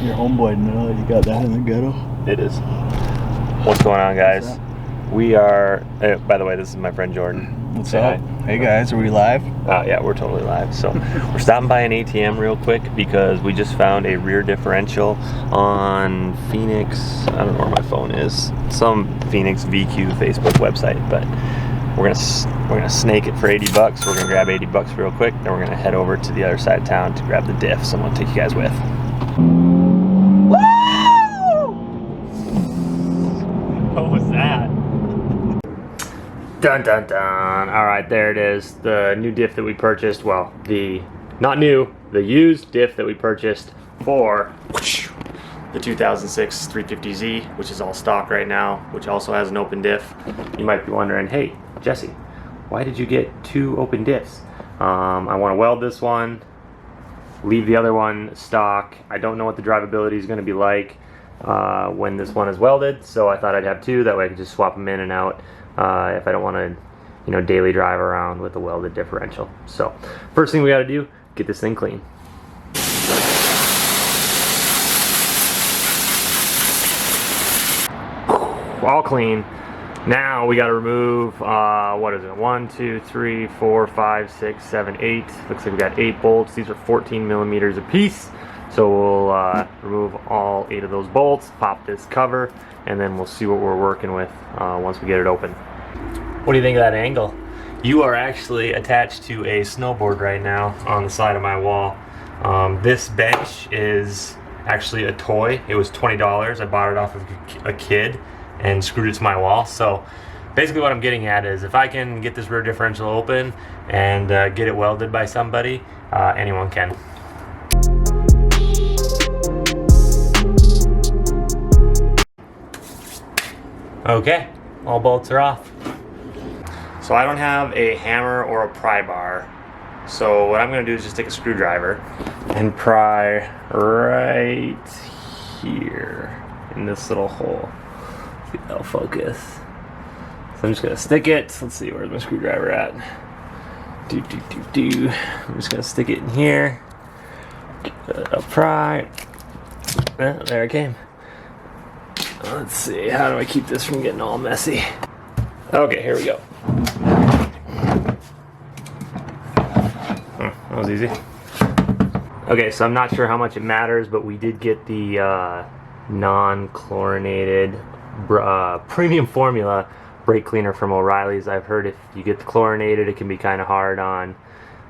Your homeboy know you got that in the ghetto. It is. What's going on, guys? We are, by the way, this is my friend Jordan. What's up? Hey guys, are we live? Yeah, we're totally live. So we're stopping by an ATM real quick because we just found a rear differential on Phoenix. I don't know where my phone is. Some Phoenix VQ Facebook website, but we're gonna snake it for 80 bucks. We're gonna grab 80 bucks real quick, then we're gonna head over to the other side of town to grab the Diff. So I'm gonna take you guys with. Woo! What was that? Dun dun dun. Alright, there it is. The new Diff that we purchased. Well, the used Diff that we purchased for the 2006 350Z, which is all stock right now, which also has an open diff. You might be wondering, hey, Jesse, why did you get two open diffs? I want to weld this one, leave the other one stock. I don't know what the drivability is going to be like when this one is welded, so I thought I'd have two. That way I could just swap them in and out if I don't want to, you know, daily drive around with a welded differential. So first thing we got to do, get this thing clean. All clean. Now we got to remove what is it, 1 2 3 4 5 6 7 8. Looks like we got 8 bolts. These are 14 millimeters a piece, so we'll remove all 8 of those bolts, pop this cover, and then we'll see what we're working with once we get it open. What do you think of that angle? You are actually attached to a snowboard right now on the side of my wall. This bench is actually a toy. It was $20. I bought it off of a kid and screwed it to my wall. So basically what I'm getting at is if I can get this rear differential open and get it welded by somebody, anyone can. Okay, all bolts are off. So I don't have a hammer or a pry bar, so what I'm going to do is just take a screwdriver and pry right here in this little hole. See if that'll focus. So I'm just going to stick it. Let's see, where's my screwdriver at? I'm just going to stick it in here. I'll pry. There it came. Let's see, how do I keep this from getting all messy? Okay, here we go. That was easy. Okay, so I'm not sure how much it matters, but we did get the non-chlorinated premium formula brake cleaner from O'Reilly's. I've heard if you get the chlorinated, it can be kind of hard on,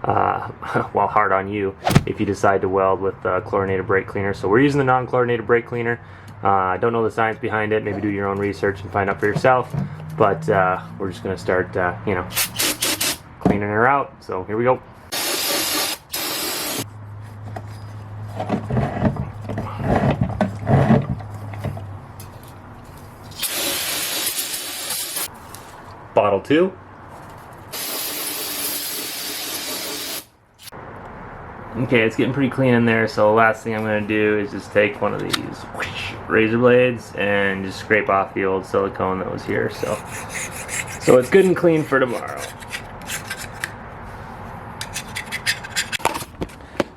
well, hard on you if you decide to weld with chlorinated brake cleaner. So we're using the non-chlorinated brake cleaner. I don't know the science behind it. Maybe do your own research and find out for yourself. But we're just gonna start, you know, cleaning her out. So here we go. Bottle 2. Okay, it's getting pretty clean in there, so the last thing I'm going to do is just take one of these razor blades and just scrape off the old silicone that was here. So it's good and clean for tomorrow.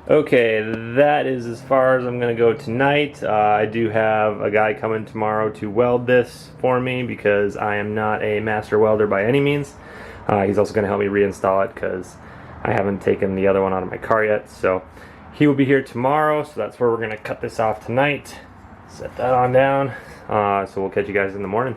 Okay, that is as far as I'm going to go tonight. I do have a guy coming tomorrow to weld this for me because I am not a master welder by any means. He's also going to help me reinstall it because I haven't taken the other one out of my car yet. So he will be here tomorrow, so that's where we're going to cut this off tonight. Set that on down. So we'll catch you guys in the morning.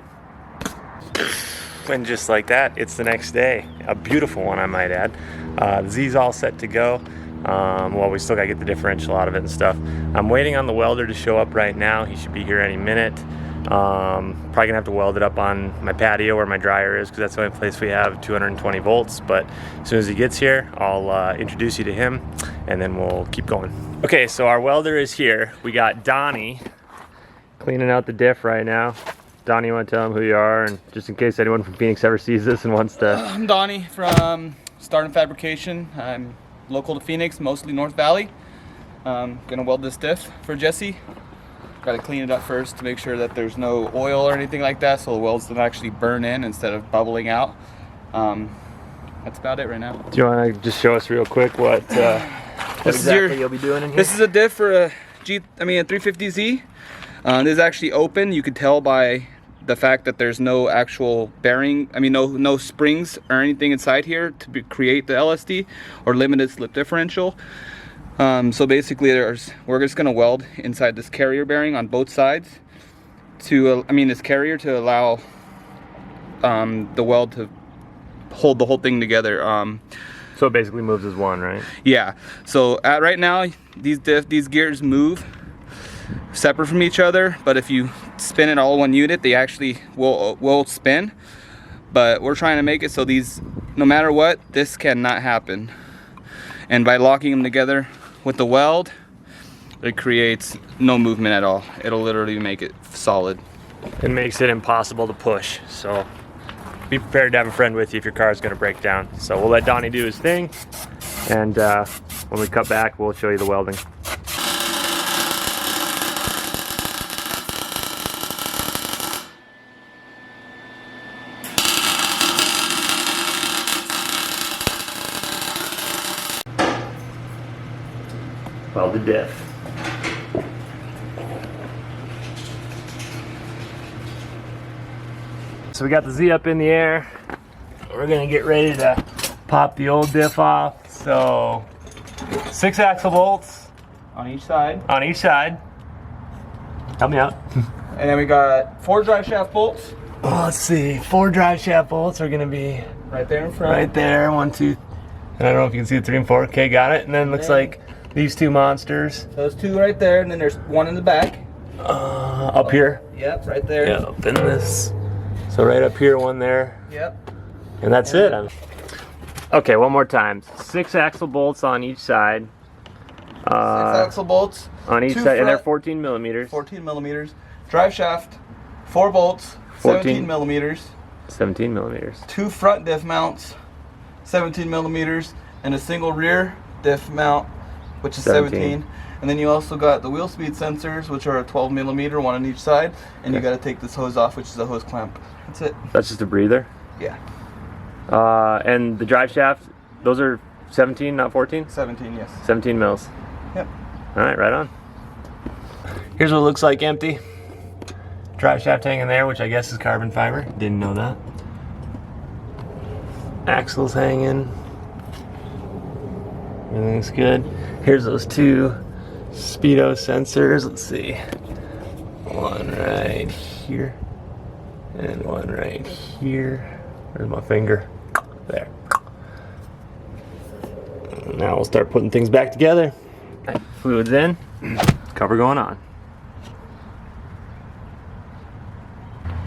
And just like that, it's the next day. A beautiful one, I might add. The Z's all set to go. Well, we still gotta get the differential out of it and stuff. I'm waiting on the welder to show up right now. He should be here any minute. Probably gonna have to weld it up on my patio where my dryer is because that's the only place we have 220 volts. But as soon as he gets here, I'll introduce you to him and then we'll keep going. Okay, so our welder is here. We got Donnie cleaning out the diff right now. Donnie, you want to tell him who you are, and just in case anyone from Phoenix ever sees this and wants to... I'm Donnie from Start & Fabrication. I'm local to Phoenix, mostly North Valley. Gonna weld this diff for Jesse. Gotta clean it up first to make sure that there's no oil or anything like that, so the welds don't actually burn in instead of bubbling out. That's about it right now. Do you want to just show us real quick what exactly you'll be doing in here? This is a diff for a 350Z. This is actually open. You could tell by the fact that there's no actual bearing, no springs or anything inside here to create the LSD or limited slip differential. So basically we're just gonna weld inside this carrier bearing on both sides to, this carrier to allow the weld to hold the whole thing together. So it basically moves as one, right? Yeah, so right now these gears move separate from each other, but if you spin it all in one unit, they actually will spin. But we're trying to make it so these, no matter what, this cannot happen. And by locking them together with the weld, it creates no movement at all. It'll literally make it solid. It makes it impossible to push, so be prepared to have a friend with you if your car is going to break down. So we'll let Donnie do his thing, and when we cut back, we'll show you the welding. Welded diff. So we got the Z up in the air. We're gonna get ready to pop the old diff off. So 6 axle bolts On each side. on each side. Help me out. And then we got 4 drive shaft bolts Oh, let's see. 4 drive shaft bolts are gonna be right there in front. right there. 1, 2. And I don't know if you can see the 3 and 4. Okay, got it. And then looks like these 2 monsters. Those 2 right there, and then there's 1 in the back. Up here. Yep, right there. Yeah, up in this. So right up here, 1 there. Yep. And that's it. Okay, one more time. 6 axle bolts on each side. 6 axle bolts on each 2 side, and they're front, 14 millimeters. 14 millimeters. Drive shaft, 4 bolts, 17 millimeters. 17 millimeters. 2 front diff mounts, 17 millimeters, and a single rear diff mount, which is 17. And then you also got the wheel speed sensors, which are a 12 millimeter, 1 on each side. And you got to take this hose off, which is a hose clamp. That's it. That's just a breather? Yeah. And the drive shaft, those are 17, not 14? 17, yes. 17 mils. Yep. All right, right on. Here's what it looks like empty. Drive shaft hanging there, which I guess is carbon fiber. Didn't know that. Axles hanging. Everything's good. Here's those 2 speedo sensors. Let's see. 1 right here. And 1 right here. Where's my finger? There. Now we'll start putting things back together. Fluids in, cover going on.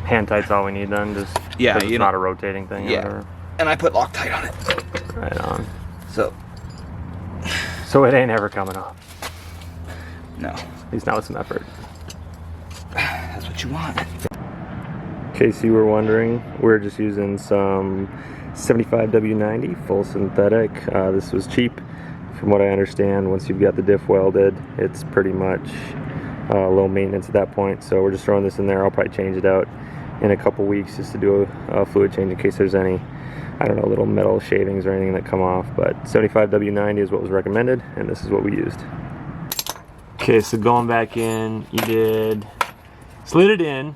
Hand tight's all we need then, just Yeah, it's not a rotating thing. Yeah. Or whatever. And I put Loctite on it. Right on. So it ain't ever coming off. no. At least not with some effort. That's what you want. In case you were wondering, we're just using some 75W90 full synthetic. This was cheap. From what I understand, once you've got the diff welded, it's pretty much low maintenance at that point. So we're just throwing this in there. I'll probably change it out in a couple weeks just to do a fluid change in case there's any, I don't know, little metal shavings or anything that come off. But 75W90 is what was recommended, and this is what we used. Okay, so going back in, you slid it in,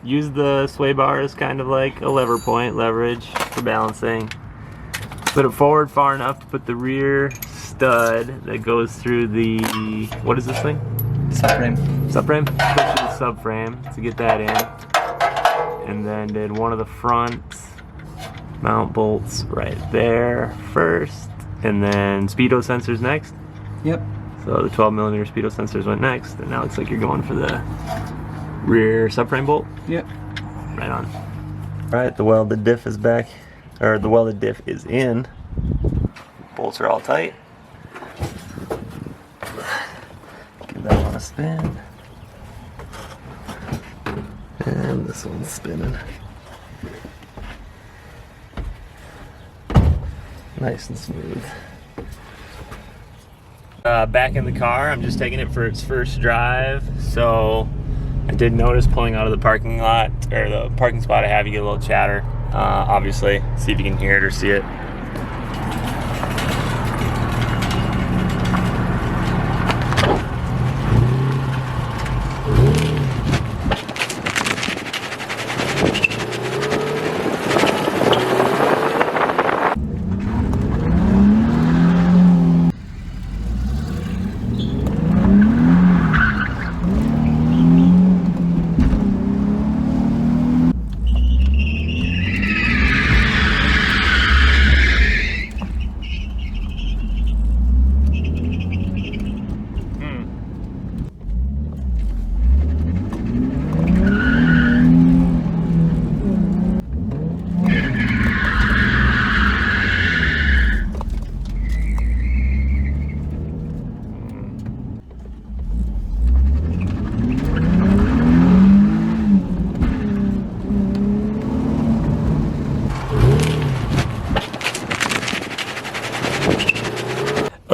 used the sway bar as kind of like a lever point, leverage for balancing. Put it forward far enough to put the rear stud that goes through the, what is this thing? Subframe. Subframe? Push the subframe to get that in. And then did one of the front mount bolts right there first. And then speedo sensors next. Yep. So the 12 millimeter speedo sensors went next. And now it looks like you're going for the rear subframe bolt. Yep. Right on. Alright, the welded diff is back. Or the welded diff is in. Bolts are all tight. Give that one a spin. And this one's spinning. Nice and smooth. Back in the car, I'm just taking it for its first drive. So I did notice pulling out of the parking lot, or the parking spot I have, you get a little chatter. Obviously, see if you can hear it or see it.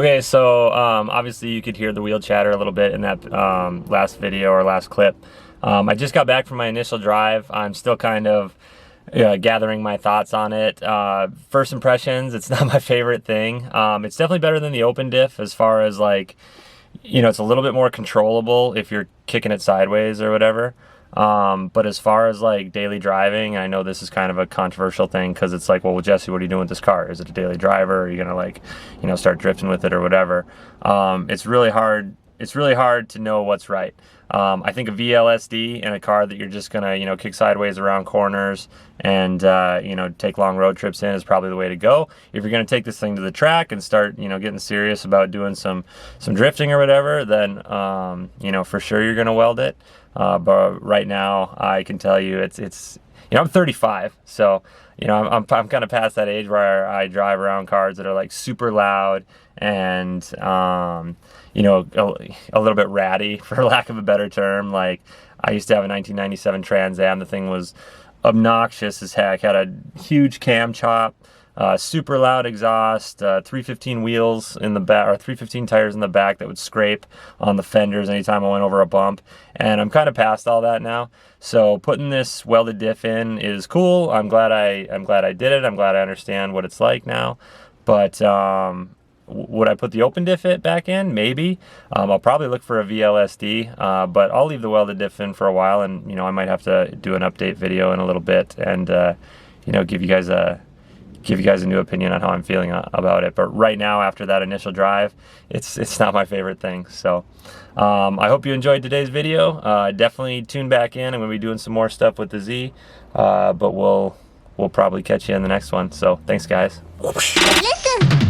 Okay, so obviously you could hear the wheel chatter a little bit in that last video or last clip. I just got back from my initial drive. I'm still kind of gathering my thoughts on it. First impressions, it's not my favorite thing. It's definitely better than the open diff as far as like, you know, it's a little bit more controllable if you're kicking it sideways or whatever. But as far as like daily driving, I know this is kind of a controversial thing because it's like, well, Jesse, what are you doing with this car? Is it a daily driver? Are you gonna like, you know, start drifting with it or whatever? It's really hard. It's really hard to know what's right. I think a VLSD in a car that you're just gonna, you know, kick sideways around corners and you know, take long road trips in is probably the way to go. If you're gonna take this thing to the track and start, you know, getting serious about doing some drifting or whatever, then you know, for sure you're gonna weld it. But right now, I can tell you, it's you know, I'm 35, so you know, I'm kind of past that age where I drive around cars that are like super loud and you know, a little bit ratty, for lack of a better term. Like I used to have a 1997 Trans Am. The thing was obnoxious as heck. Had a huge cam chop. Super loud exhaust, 315 wheels in the back, or 315 tires in the back that would scrape on the fenders anytime I went over a bump. And I'm kind of past all that now. So putting this welded diff in is cool. I'm glad I did it. I'm glad I understand what it's like now. But would I put the open diff back in? Maybe. I'll probably look for a VLSD, but I'll leave the welded diff in for a while, and you know, I might have to do an update video in a little bit and you know, give you guys a new opinion on how I'm feeling about it. But right now, after that initial drive, it's not my favorite thing. So I hope you enjoyed today's video. Definitely tune back in. I'm going to be doing some more stuff with the Z, but we'll probably catch you in the next one. So thanks, guys. Listen.